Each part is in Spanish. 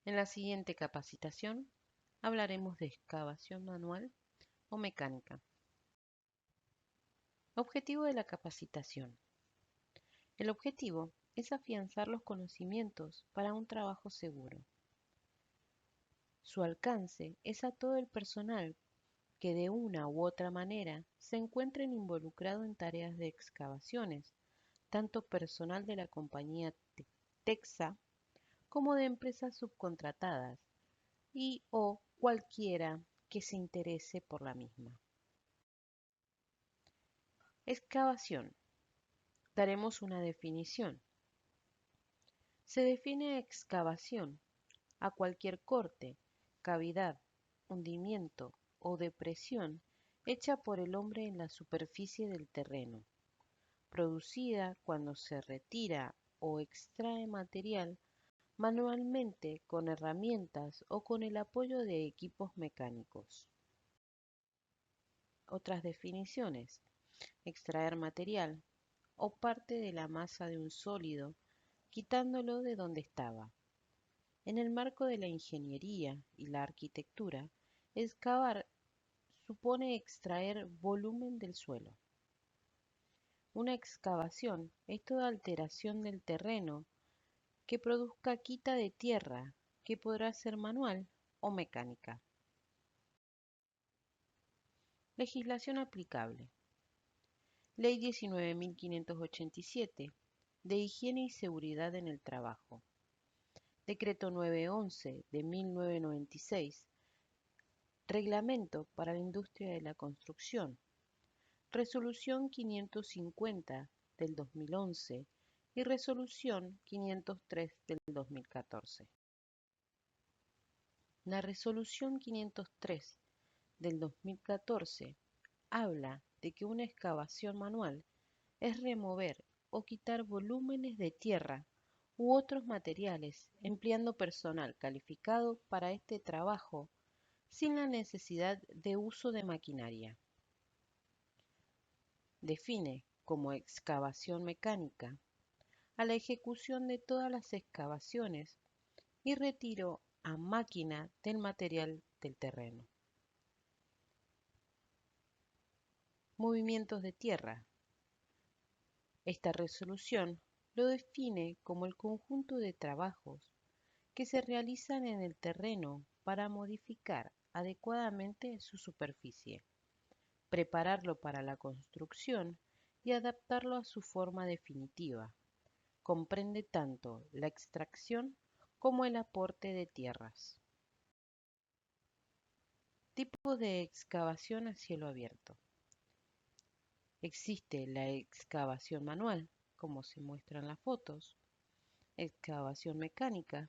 En la siguiente capacitación hablaremos de excavación manual o mecánica. Objetivo de la capacitación. El objetivo es afianzar los conocimientos para un trabajo seguro. Su alcance es a todo el personal que de una u otra manera se encuentren involucrado en tareas de excavaciones, tanto personal de la compañía TEXA como de empresas subcontratadas y o cualquiera que se interese por la misma. Excavación. Daremos una definición. Se define excavación a cualquier corte, cavidad, hundimiento o depresión hecha por el hombre en la superficie del terreno, producida cuando se retira o extrae material manualmente con herramientas o con el apoyo de equipos mecánicos. Otras definiciones: extraer material o parte de la masa de un sólido, quitándolo de donde estaba. En el marco de la ingeniería y la arquitectura, excavar supone extraer volumen del suelo. Una excavación es toda alteración del terreno que produzca quita de tierra, que podrá ser manual o mecánica. Legislación aplicable. Ley 19.587 de Higiene y Seguridad en el Trabajo. Decreto 911 de 1996. Reglamento para la Industria de la Construcción. Resolución 550 del 2011 y Resolución 503 del 2014. La Resolución 503 del 2014 habla de que una excavación manual es remover o quitar volúmenes de tierra u otros materiales empleando personal calificado para este trabajo sin la necesidad de uso de maquinaria. Define como excavación mecánica a la ejecución de todas las excavaciones y retiro a máquina del material del terreno. Movimientos de tierra. Esta resolución lo define como el conjunto de trabajos que se realizan en el terreno para modificar adecuadamente su superficie, prepararlo para la construcción y adaptarlo a su forma definitiva. Comprende tanto la extracción como el aporte de tierras. Tipos de excavación a cielo abierto. Existe la excavación manual, como se muestra en las fotos, excavación mecánica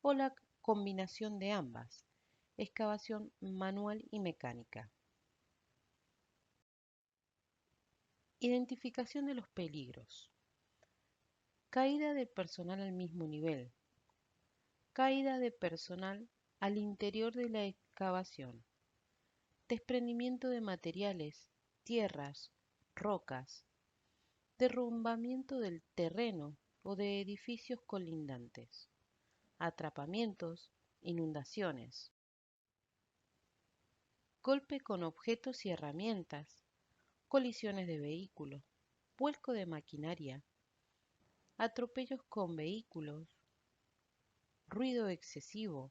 o la combinación de ambas, excavación manual y mecánica. Identificación de los peligros. Caída del personal al mismo nivel. Caída de personal al interior de la excavación. Desprendimiento de materiales, tierras, rocas. Derrumbamiento del terreno o de edificios colindantes. Atrapamientos, inundaciones. Golpe con objetos y herramientas. Colisiones de vehículos. Vuelco de maquinaria. Atropellos con vehículos. Ruido excesivo.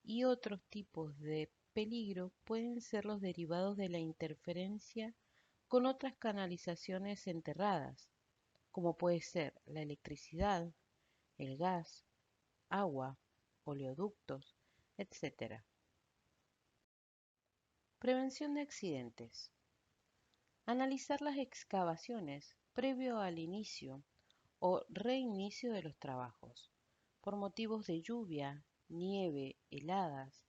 Y otros tipos de peligro pueden ser los derivados de la interferencia con otras canalizaciones enterradas, como puede ser la electricidad, el gas, agua, oleoductos, etc. Prevención de accidentes. Analizar las excavaciones previo al inicio o reinicio de los trabajos, por motivos de lluvia, nieve, heladas,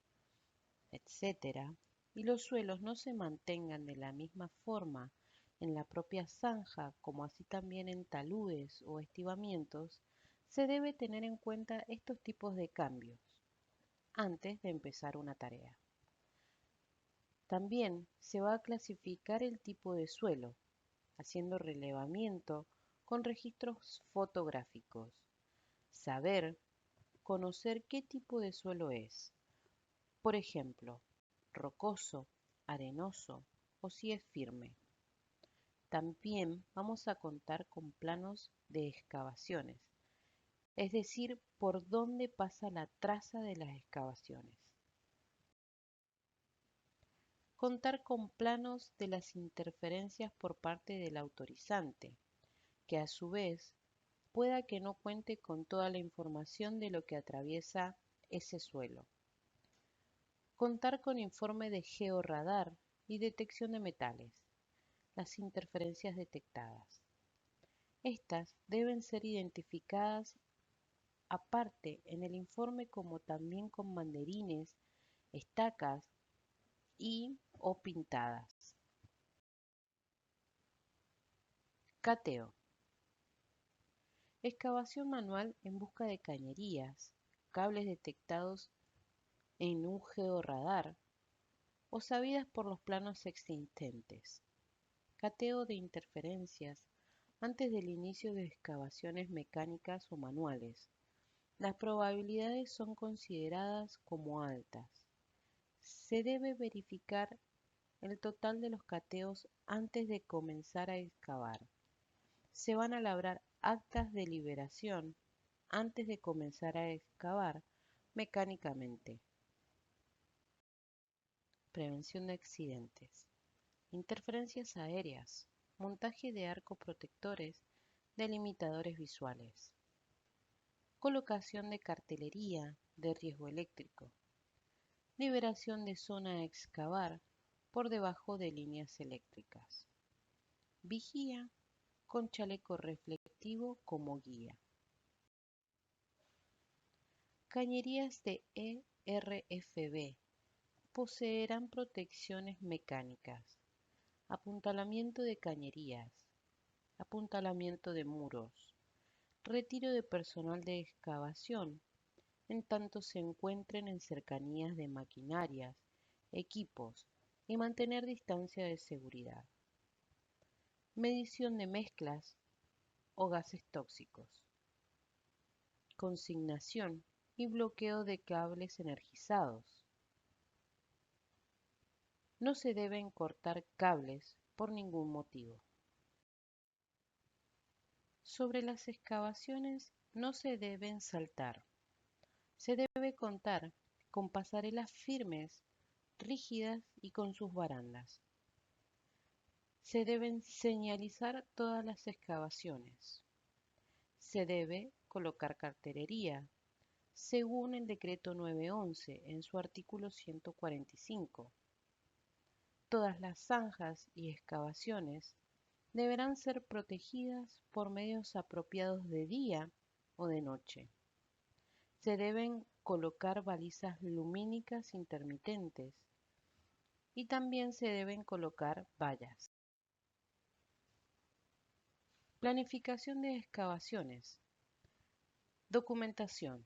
etc., y los suelos no se mantengan de la misma forma en la propia zanja como así también en taludes o estivamientos, se debe tener en cuenta estos tipos de cambios antes de empezar una tarea. También se va a clasificar el tipo de suelo, haciendo relevamiento con registros fotográficos. Saber conocer qué tipo de suelo es, por ejemplo, rocoso, arenoso o si es firme. También vamos a contar con planos de excavaciones, es decir, por dónde pasa la traza de las excavaciones. Contar con planos de las interferencias por parte del autorizante, que a su vez pueda que no cuente con toda la información de lo que atraviesa ese suelo. Contar con informe de georradar y detección de metales, las interferencias detectadas. Estas deben ser identificadas aparte en el informe como también con banderines, estacas y o pintadas. Cateo. Excavación manual en busca de cañerías, cables detectados en un georradar o sabidas por los planos existentes. Cateo de interferencias antes del inicio de excavaciones mecánicas o manuales. Las probabilidades son consideradas como altas. Se debe verificar el total de los cateos antes de comenzar a excavar. Se van a labrar actas de liberación antes de comenzar a excavar mecánicamente. Prevención de accidentes. Interferencias aéreas. Montaje de arcos protectores, delimitadores visuales. Colocación de cartelería de riesgo eléctrico. Liberación de zona a excavar por debajo de líneas eléctricas. Vigía con chaleco reflectivo como guía. Cañerías de ERFB poseerán protecciones mecánicas, apuntalamiento de cañerías, apuntalamiento de muros, retiro de personal de excavación, en tanto se encuentren en cercanías de maquinarias, equipos y mantener distancia de seguridad. Medición de mezclas o gases tóxicos. Consignación y bloqueo de cables energizados. No se deben cortar cables por ningún motivo. Sobre las excavaciones no se deben saltar. Se debe contar con pasarelas firmes, rígidas y con sus barandas. Se deben señalizar todas las excavaciones. Se debe colocar cartelería, según el decreto 911 en su artículo 145. Todas las zanjas y excavaciones deberán ser protegidas por medios apropiados de día o de noche. Se deben colocar balizas lumínicas intermitentes y también se deben colocar vallas. Planificación de excavaciones. Documentación.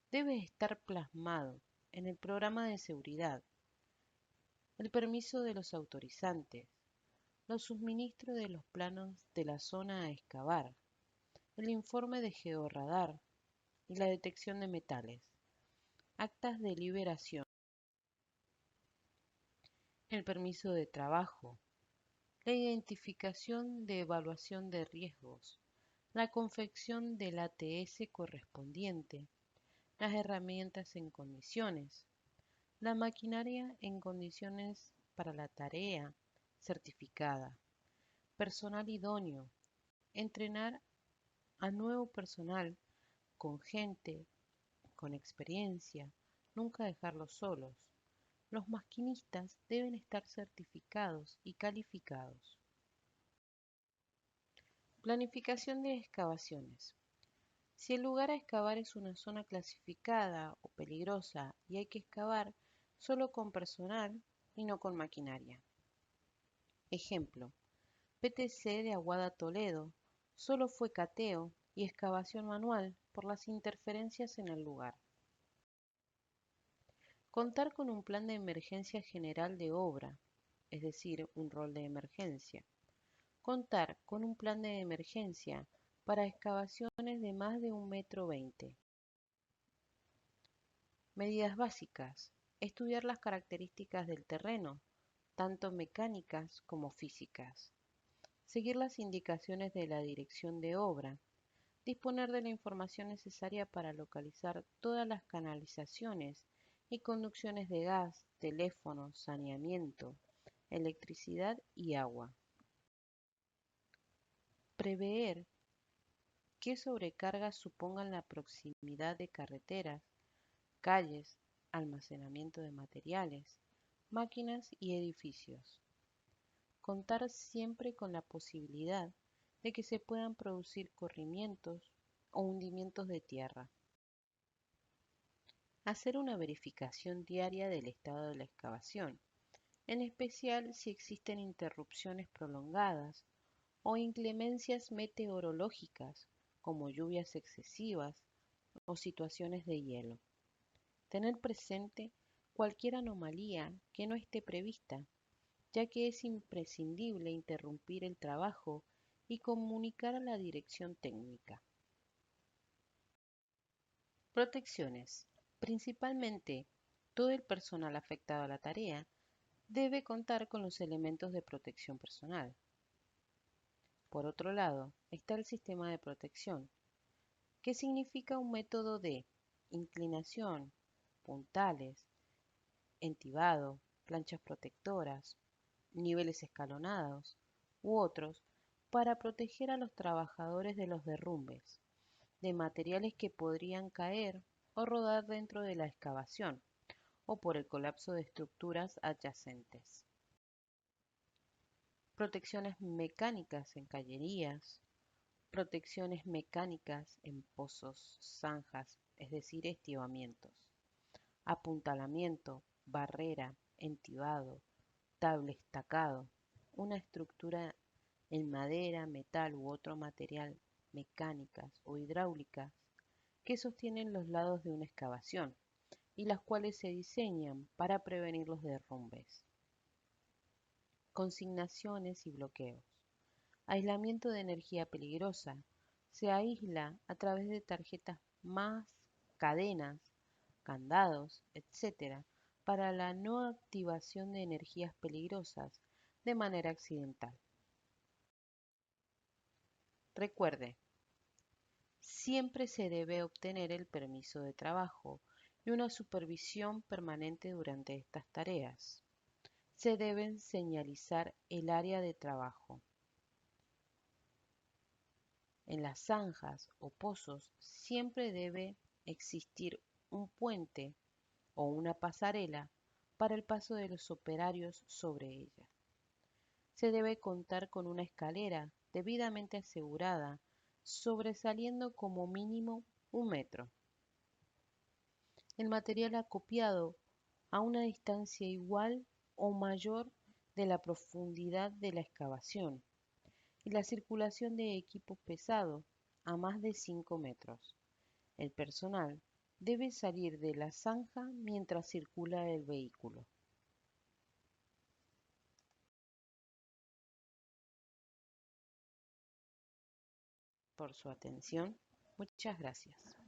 Debe estar plasmado en el programa de seguridad, el permiso de los autorizantes, los suministros de los planos de la zona a excavar, el informe de georradar y la detección de metales, actas de liberación, el permiso de trabajo, la identificación de evaluación de riesgos, la confección del ATS correspondiente, las herramientas en condiciones, la maquinaria en condiciones para la tarea certificada, personal idóneo, entrenar a nuevo personal con gente con experiencia, nunca dejarlos solos. Los maquinistas deben estar certificados y calificados. Planificación de excavaciones. Si el lugar a excavar es una zona clasificada o peligrosa y hay que excavar solo con personal y no con maquinaria. Ejemplo, PTC de Aguada Toledo solo fue cateo y excavación manual por las interferencias en el lugar. Contar con un plan de emergencia general de obra, es decir, un rol de emergencia. Contar con un plan de emergencia para excavaciones de más de 1,20 m. Medidas básicas. Estudiar las características del terreno, tanto mecánicas como físicas. Seguir las indicaciones de la dirección de obra. Disponer de la información necesaria para localizar todas las canalizaciones y conducciones de gas, teléfono, saneamiento, electricidad y agua. Prever qué sobrecargas supongan la proximidad de carreteras, calles, almacenamiento de materiales, máquinas y edificios. Contar siempre con la posibilidad de que se puedan producir corrimientos o hundimientos de tierra. Hacer una verificación diaria del estado de la excavación, en especial si existen interrupciones prolongadas o inclemencias meteorológicas como lluvias excesivas o situaciones de hielo. Tener presente cualquier anomalía que no esté prevista, ya que es imprescindible interrumpir el trabajo y comunicar a la dirección técnica. Protecciones. Principalmente, todo el personal afectado a la tarea debe contar con los elementos de protección personal. Por otro lado, está el sistema de protección, que significa un método de inclinación, puntales, entibado, planchas protectoras, niveles escalonados u otros para proteger a los trabajadores de los derrumbes, de materiales que podrían caer o rodar dentro de la excavación o por el colapso de estructuras adyacentes. Protecciones mecánicas en callerías, protecciones mecánicas en pozos, zanjas, es decir, estivamientos, apuntalamiento, barrera, entibado, estacado, una estructura en madera, metal u otro material, mecánicas o hidráulicas que sostienen los lados de una excavación y las cuales se diseñan para prevenir los derrumbes. Consignaciones y bloqueos. Aislamiento de energía peligrosa. Se aísla a través de tarjetas más, cadenas, candados, etc., para la no activación de energías peligrosas de manera accidental. Recuerde, siempre se debe obtener el permiso de trabajo y una supervisión permanente durante estas tareas. Se deben señalizar el área de trabajo. En las zanjas o pozos siempre debe existir un puente o una pasarela para el paso de los operarios sobre ella. Se debe contar con una escalera debidamente asegurada, sobresaliendo como mínimo 1 metro. El material acopiado a una distancia igual o mayor de la profundidad de la excavación y la circulación de equipo pesado a más de 5 metros. El personal debe salir de la zanja mientras circula el vehículo. Por su atención, muchas gracias.